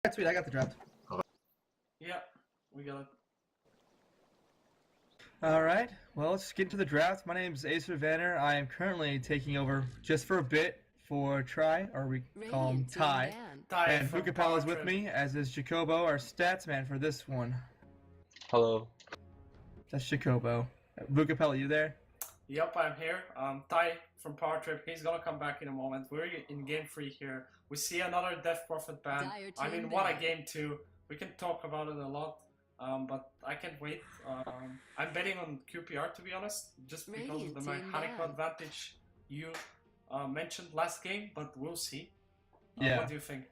Sweet, I got the draft. Yeah, we got it. Alright, well, let's get into the draft. My name is Acer Vanner. I am currently taking over just for a bit for Try, or we call him Ty. And Vukapel is with me, as is Jacobo, our stats man for this one. Hello. That's Jacobo. Vukapel, you there? Yep, I'm here. Ty from Power Trip, he's gonna come back in a moment. We're in Game 3 here. We see another Death Prophet ban. I mean, what a Game 2. We can talk about it a lot, but I can't wait. I'm betting on QPR, to be honest, just because of the mechanical advantage you mentioned last game, but we'll see. Yeah. What do you think?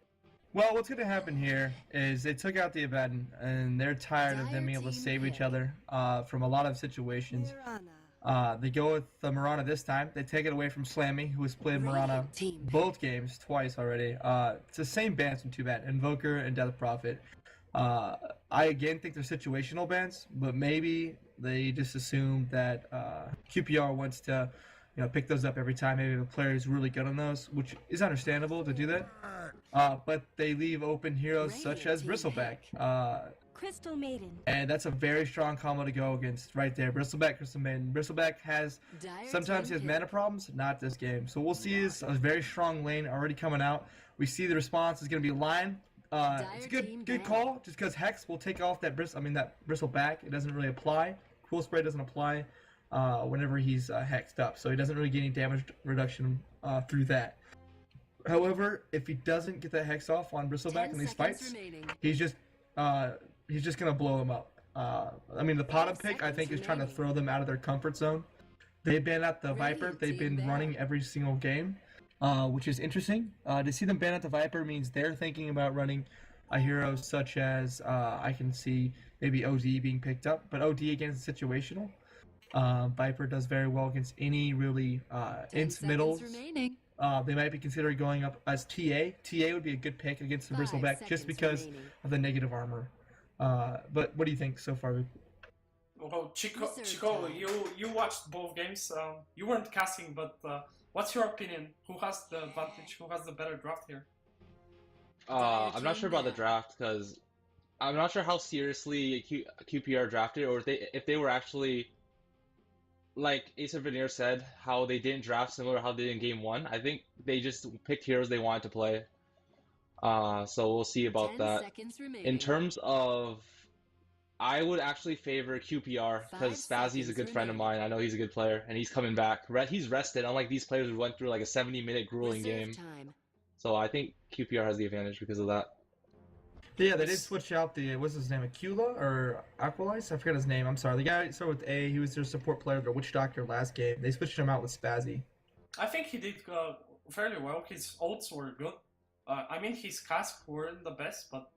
Well, what's going to happen here is they took out the Abaddon, and they're tired of them being able to save each other from a lot of situations. They go with the Mirana this time. They take it away from Slammy, who has played Mirana both games twice already. It's the same bans from 2 bad, Invoker and Death Prophet. I again think they're situational bans, but maybe they just assume that QPR wants to, pick those up every time. Maybe the player is really good on those, which is understandable to do that. But they leave open heroes such as Bristleback. Crystal Maiden. And that's a very strong combo to go against right there. Bristleback, Crystal Maiden. Bristleback has sometimes he has mana problems, not this game. So we'll see is a very strong lane already coming out. We see the response is going to be Lion. It's a good call, just because Hex will take off that Bristleback. It doesn't really apply. Cool Spray doesn't apply whenever he's hexed up, so he doesn't really get any damage reduction through that. However, if he doesn't get that Hex off on Bristleback in these fights, he's just gonna blow them up. I mean, the Potom pick I think is trying to throw them out of their comfort zone. They've been at the Viper. They've been running every single game. Which is interesting. To see them ban out the Viper means they're thinking about running a hero such as I can see maybe OD being picked up, but OD against situational. Viper does very well against any really int middles. They might be considering going up as TA. TA would be a good pick against the Bristleback just because of the negative armor. But what do you think so far? Well, Chico, you watched both games. You weren't casting, but what's your opinion? Who has the advantage? Who has the better draft here? I'm not sure about the draft because I'm not sure how seriously QPR drafted, or if they were actually, like Acer Veneer said, how they didn't draft similar to how they did in Game 1. I think they just picked heroes they wanted to play. So we'll see about that. In terms of, I would actually favor QPR because Spazzy's a good friend of mine. I know he's a good player, and he's coming back. He's rested, unlike these players who went through like a 70-minute grueling game. So I think QPR has the advantage because of that. Yeah, they did switch out the, what's his name, Aquila or Aqualize? I forget his name, I'm sorry. The guy started with A, he was their support player, the Witch Doctor last game. They switched him out with Spazzy. I think he did fairly well. His ults were good. I mean, his casks weren't the best, but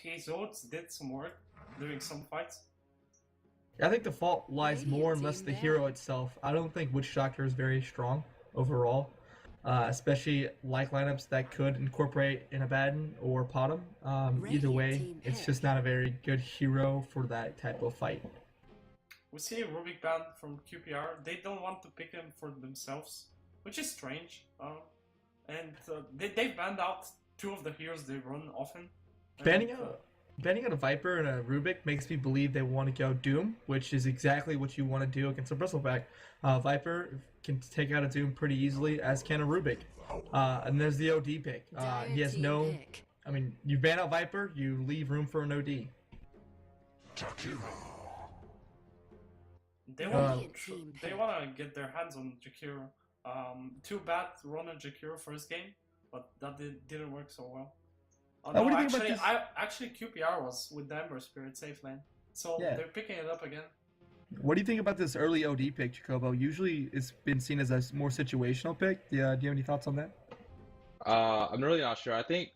his ults did some work during some fights. I think the fault lies more and less the hero itself. I don't think Witch Doctor is very strong overall. Especially like lineups that could incorporate an Abaddon or Potom. Either way, it's just not a very good hero for that type of fight. We see Rubik ban from QPR. They don't want to pick him for themselves, which is strange. And they've banned out 2 of the heroes they run often. Banning out a Viper and a Rubik makes me believe they want to go Doom, which is exactly what you want to do against a Bristleback. Viper can take out a Doom pretty easily, as can a Rubik. And there's the OD pick. He has no... I mean, you ban out Viper, you leave room for an OD. They want to get their hands on Jakiro. Too bad to run a Jakiro first game, but that didn't work so well. No, actually, QPR was with the Ember Spirit safe lane, so they're picking it up again. What do you think about this early OD pick, Jacobo? Usually, it's been seen as a more situational pick. Do you have any thoughts on that? I'm really not sure. I think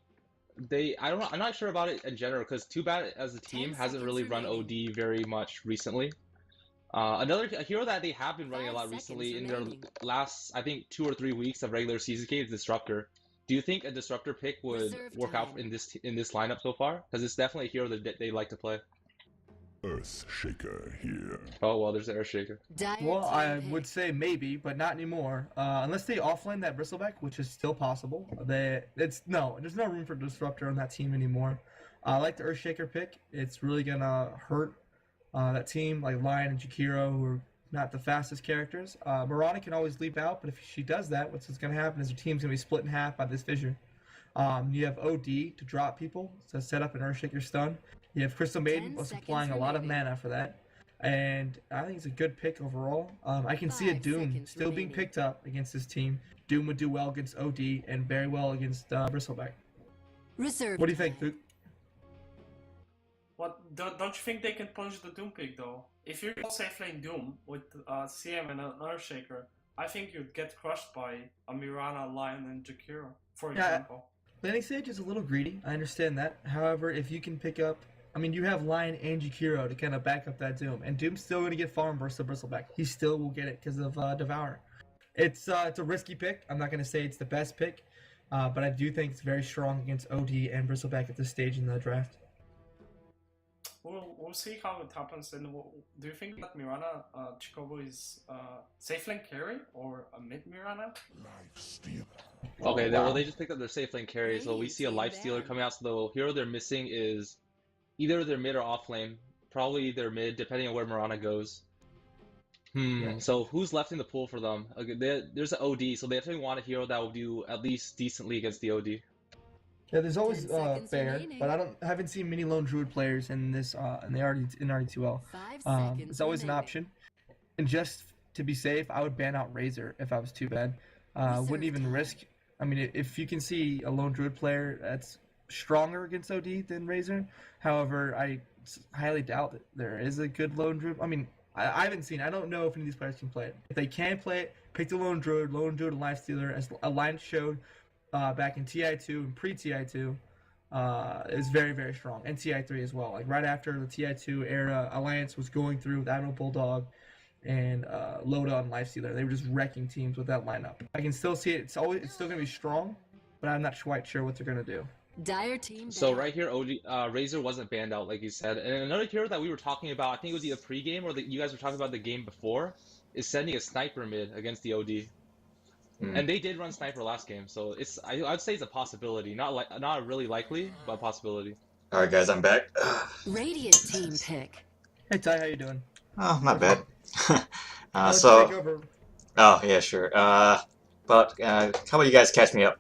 I'm not sure about it in general because Too Bad as a team hasn't really run OD very much recently. A hero that they have been running a lot recently in their last, I think, 2 or 3 weeks of regular season game is Disruptor. Do you think a Disruptor pick would work out in this lineup so far? Because it's definitely a hero that they like to play. Earthshaker here. Oh, well, there's the Earthshaker. Well, I would say maybe, but not anymore. Unless they offlane that Bristleback, which is still possible. There's no room for Disruptor on that team anymore. I like the Earthshaker pick. It's really gonna hurt that team like Lion and Jakiro, who are not the fastest characters. Mirana can always leap out, but if she does that, what's going to happen is her team's going to be split in half by this fissure. You have OD to drop people to set up an Earthshaker stun. You have Crystal Maiden supplying a lot of mana for that. And I think it's a good pick overall. I can see a Doom still being picked up against this team. Doom would do well against OD and very well against Bristleback. Reserve. What do you think, Luke? What don't you think they can punch the Doom pick though? If you're all safe lane Doom with CM and an Earthshaker, I think you'd get crushed by a Mirana, Lion, and Jakiro, for example. Laning Sage is a little greedy. I understand that. However, if you can pick up, I mean, you have Lion and Jakiro to kind of back up that Doom, and Doom's still going to get farm versus the Bristleback. He still will get it because of Devour. It's a risky pick. I'm not going to say it's the best pick, but I do think it's very strong against OD and Bristleback at this stage in the draft. We'll see how it happens. And do you think that Mirana Chikobu is safe lane carry or a mid Mirana? Okay, well they just picked up their safe lane carry, so we see a lifestealer coming out. So the hero they're missing is either their mid or off lane. Probably their mid, depending on where Mirana goes. So who's left in the pool for them? Okay, there's an OD, so they definitely want a hero that will do at least decently against the OD. Yeah, there's always Bear, but I haven't seen many lone druid players in this in RD2L. It's always an option. And just to be safe, I would ban out Razor if I was too bad. Wouldn't even risk. I mean, if you can see a lone druid player that's stronger against OD than Razor, however, I highly doubt that there is a good lone druid. I mean, I haven't seen. I don't know if any of these players can play it. If they can play it, pick the lone druid and lifestealer, as Alliance showed. Back in TI2 and pre-TI2 is very, very strong. And TI3 as well. Like right after the TI2 era, Alliance was going through with Admiral Bulldog and Loda and Lifestealer. They were just wrecking teams with that lineup. I can still see it. It's still going to be strong, but I'm not quite sure what they're going to do. Dire team. So right here, Razor wasn't banned out, like you said. And another hero that we were talking about, I think it was either pre-game or you guys were talking about the game before, is sending a sniper mid against the OD. And they did run sniper last game, so I'd say it's a possibility, not really likely, but a possibility. All right, guys, I'm back. Radiant team pick. Hey Ty, how you doing? Oh, not bad. Take over. Oh yeah, sure. But how about you guys catch me up?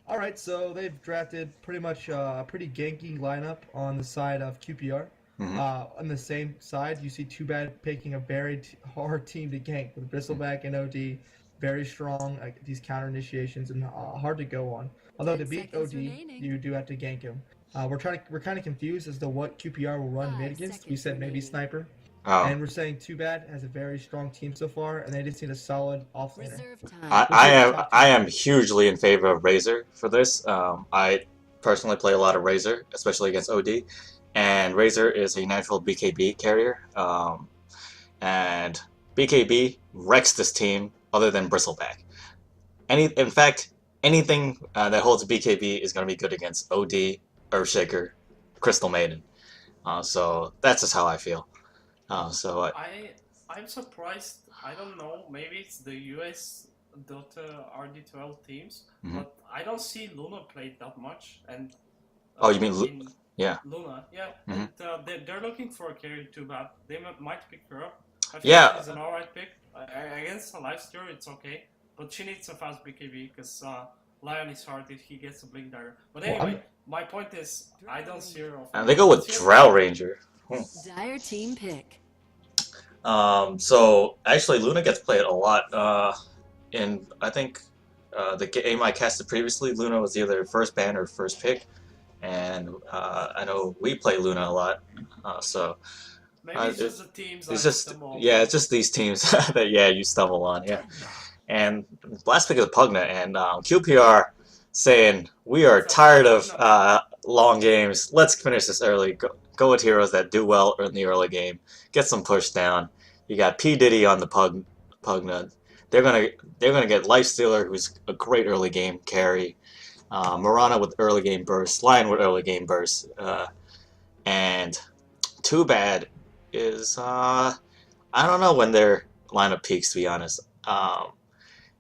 All right, so they've drafted pretty much a pretty ganky lineup on the side of QPR. On the same side, you see Too Bad picking a very hard team to gank with Bristleback and OD. Very strong these counter initiations and hard to go on. Although to beat OD, you do have to gank him. We're kind of confused as to what QPR will run mid against. We said maybe sniper, and we're saying Too Bad has a very strong team so far, and they just need a solid offlaner. I am hugely in favor of Razor for this. I personally play a lot of Razor, especially against OD, and Razor is a natural BKB carrier, and BKB wrecks this team. Other than Bristleback. In fact, anything that holds BKB is going to be good against OD, Earthshaker, Crystal Maiden. So that's just how I feel. I'm surprised. I don't know. Maybe it's the US Dota RD2L teams, but I don't see Luna played that much. And oh, you mean yeah? Luna, yeah. And, they're looking for a carry Too Bad. They might pick her up. I think she's an alright pick. Against a lifestealer, it's okay, but she needs a fast BKB because Lion is hard if he gets a Blink Dagger. But anyway, my point is, I don't see her. And they go with Drow Ranger. Dire team pick. So actually, Luna gets played a lot. In I think the game I casted previously, Luna was either first ban or first pick, and I know we play Luna a lot. So. Maybe it's just the teams. It's just these teams that you stumble on, And last pick is Pugna, and QPR saying we are tired of long games. Let's finish this early. Go with heroes that do well in the early game. Get some push down. You got P Diddy on the Pugna. They're gonna get Lifestealer, who's a great early game carry. Mirana with early game burst. Lion with early game burst. And Too Bad is I don't know when their lineup peaks, to be honest.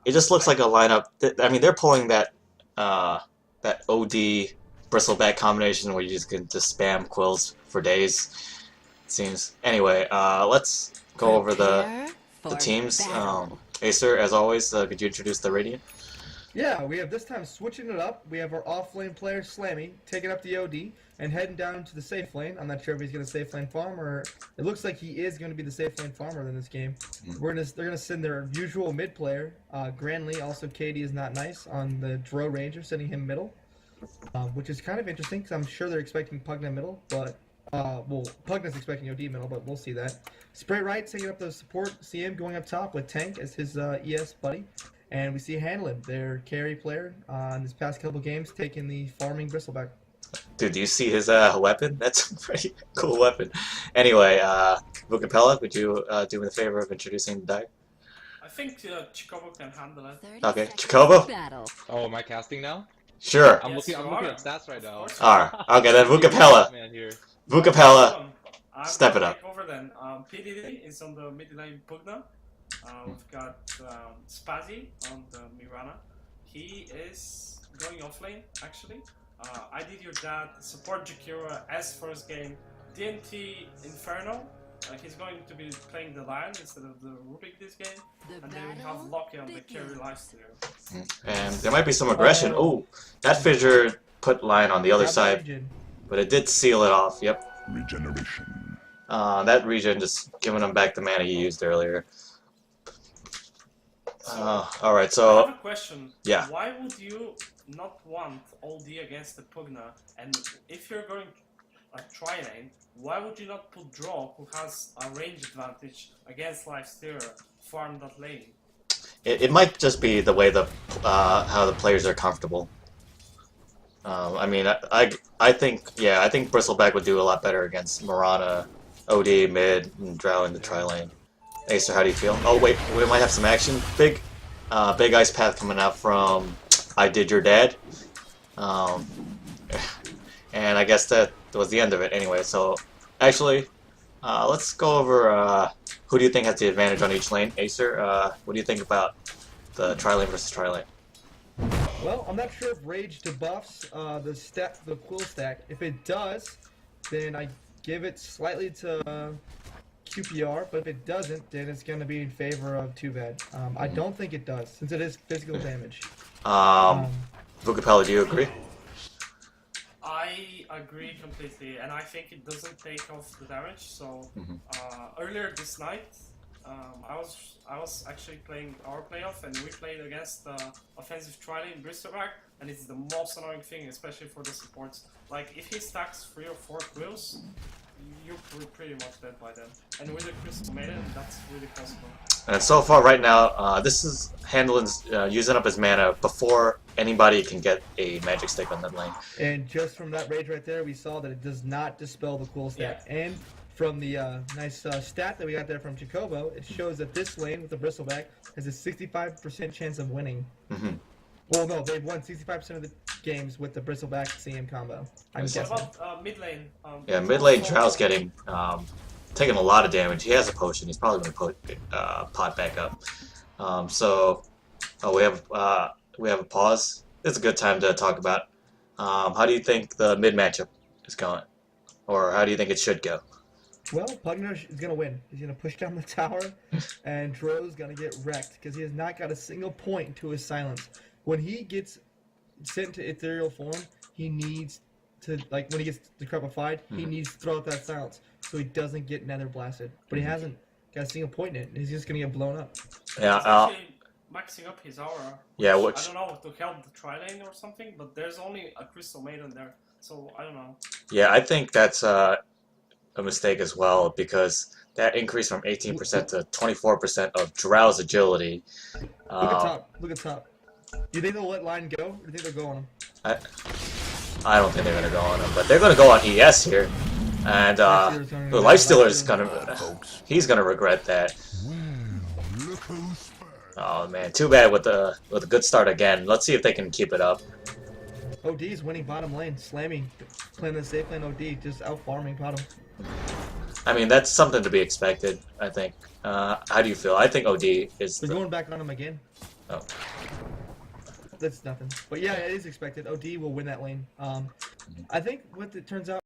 It just looks like a lineup I mean, they're pulling that OD bristleback combination where you just can just spam quills for days. It seems. Anyway, let's go over the teams. Acer, as always, could you introduce the Radiant? Yeah, we have this time switching it up. We have our off-lane player Slammy taking up the OD and heading down to the safe lane. I'm not sure if he's going to safe lane farm or it looks like he is going to be the safe lane farmer in this game. They're going to send their usual mid player, Granley, also KD is not nice on the Dro Ranger, sending him middle, which is kind of interesting because I'm sure they're expecting Pugna middle, but well, Pugna's expecting OD middle, but we'll see that. Spray Right taking up the support, CM going up top with Tank as his ES buddy. And we see Hanlon, their carry player, in this past couple games, taking the farming bristleback. Dude, do you see his weapon? That's a pretty cool weapon. Anyway, Vukapella, would you do me the favor of introducing the deck? I think Chikobo can handle it. Okay, Chikobo? Oh, am I casting now? Sure. I'm Yes, looking you are. at stats right now. Alright, okay, then Vukapella. Man here. Vukapella, I'm step gonna it up. take over then. PDD is on the mid lane Pugna. We've got Spazzy on the Mirana. He is going offlane, actually. I did your dad, support Jakira as first game. DNT Inferno. He's going to be playing the Lion instead of the Rubik this game. And then we have Loki on the carry lifesteal. And there might be some aggression. Oh, that fissure put Lion on the other side, but it did seal it off. Yep. Regeneration. That regen just giving him back the mana he used earlier. Alright, I so have a question. yeah. Why would you not want OD against the Pugna? And if you're going a tri-lane, why would you not put Draw, who has a range advantage against Lifesteal, farm that lane? It might just be the way the how the players are comfortable. I mean, I think Bristleback would do a lot better against Mirana, OD mid, and Drow in the tri lane. Acer, how do you feel? Oh wait, we might have some action. Big ice path coming out from I Did Your Dad. And I guess that was the end of it anyway. So actually, let's go over who do you think has the advantage on each lane. Acer, what do you think about the tri lane versus tri lane? Well, I'm not sure if Rage debuffs the quill stack. If it does, then I give it slightly to QPR, but if it doesn't, then it's going to be in favor of Too Bad. I don't think it does, since it is physical damage. Vukapella, do you agree? I agree completely, and I think it doesn't take off the damage. So earlier this night, I was actually playing our playoff, and we played against the offensive tri-lane in Bristleback, and it's the most annoying thing, especially for the supports. Like if he stacks 3 or 4 quills, you're pretty much dead by then. And with a Crystal Maiden, that's really possible. And so far, right now, this is Handelin's using up his mana before anybody can get a magic stick on that lane. And just from that Rage right there, we saw that it does not dispel the quill stack. Yeah. And from the nice stat that we got there from Jacobo, it shows that this lane with the Bristleback has a 65% chance of winning. Well, no, they've won 65% of the games with the Bristleback CM combo. I'm guessing. What about mid lane? Yeah, mid lane Drow's getting taking a lot of damage. He has a potion. He's probably going to put pot back up. We have a pause. It's a good time to talk about. How do you think the mid matchup is going, or how do you think it should go? Well, Pugner is going to win. He's going to push down the tower, and Dro's going to get wrecked because he has not got a single point to his silence. When he gets sent to ethereal form, he needs to, like, when he gets decrepified, he needs to throw out that silence so he doesn't get nether blasted. But he hasn't got a single point in it. He's just going to get blown up. Yeah, Actually, maxing up his aura. Yeah, I which don't know, to help the tri-lane or something, but there's only a Crystal Maiden there, so I don't know. yeah, I think that's a mistake as well, because that increase from 18% to 24% of Drow's agility. Look at top. Look at top. Do you think they'll let line go, or do you think they'll go on him? I don't think they're gonna go on him, but they're gonna go on ES here, and the Lifestealer is he's gonna regret that. Oh man, too bad with a good start again. Let's see if they can keep it up. OD is winning bottom lane. Slammy playing the safe lane. OD just out farming bottom. I mean, that's something to be expected, I think. How do you feel? I think OD is. They're going back on him again. Oh. That's nothing. But yeah, it is expected. OD will win that lane. I think what it turns out.